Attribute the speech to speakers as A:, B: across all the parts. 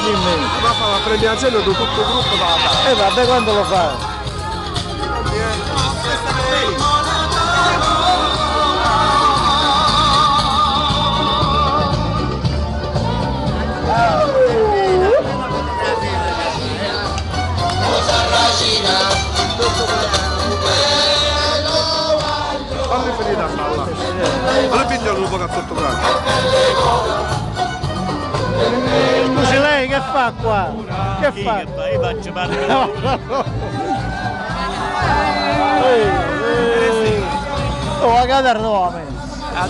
A: Dimmi.
B: Ma fa la premiazione di tutto il gruppo dalla casa.
A: Vabbè, quando lo fai?
B: Fammi finire a farla. Non pigliano un po' a sotto qua.
A: Scusi, lei che fa qua? Che fa?
C: Io faccio parte.
A: Oh, a casa nuovamente. No,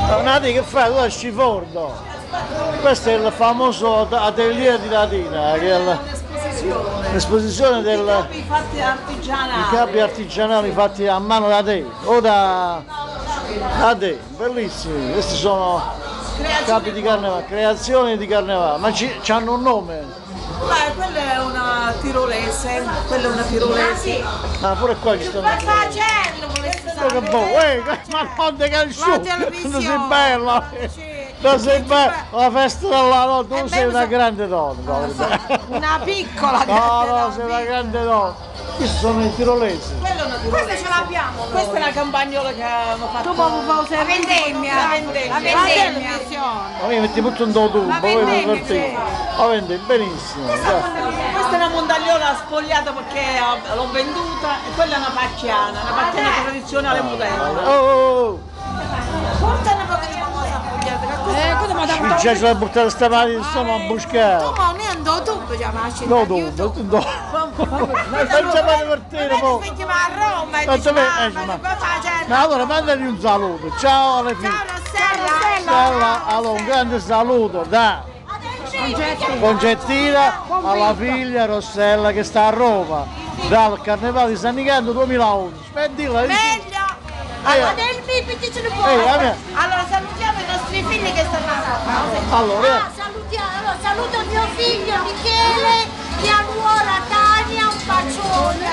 A: già, Nati, che fai? Tu esci forno. Questo è il famoso atelier di Latina, che è l'esposizione dei capi artigianali fatti a mano da te o da te, bellissimi. Questi sono capi di carnevale, creazioni di carnevale, ma hanno un nome.
D: Quella è una tirolese,
A: Ah, pure qua ci stanno.
D: Ma facendo volessi
A: Che bello, ma non che il suo, non sei bella. Non sei bella, la festa della notte, tu sei una grande donna.
D: una piccola
A: No, sei una grande donna. Questi sono i tirolesi.
D: Quella è una tirolese. Questa ce l'abbiamo. Questa è una campagnola che hanno fatto.
E: Tu puoi
D: la vendemmia.
A: Ma mi metti tutto in tubo, poi mi partito. La vendi benissimo.
D: Questa è una montagliola spogliata perché l'ho venduta e quella è una pacchiana tradizionale moderna.
A: Oh!
D: Portane un po' di famosa spogliata.
E: Cosa mi ha dato?
A: Già ce l'hai portata stamattina, insomma, a buscare.
D: Tu ma non è andato tu, già masci.
A: No, ma facciamo divertire
D: Ma
A: poi.
D: si va a Roma e dice
A: Ma allora mandagli un saluto, ciao alle figlie. Stella, allora un grande saluto da Concettina alla figlia Rossella che sta a Roma dal Carnevale di San Nicandro 2011. Spendila,
D: meglio! Allora, del Bibi dice un po'. Allora salutiamo i nostri figli che stanno a Roma.
A: Allora,
E: Saluto mio figlio Michele, mia nuora Tania, un bacione.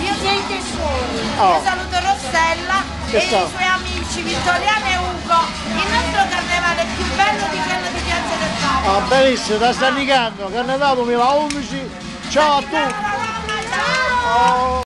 E: Io miei tesori.
D: Io saluto Rossella e i
A: ciao.
D: suoi amici Vittoriano e Ugo. Il nostro carnevale è più bello di quello di Piazza del Mare.
A: benissimo, da San Nicandro, Carnevale 2011. Ciao a tutti.
D: Ciao!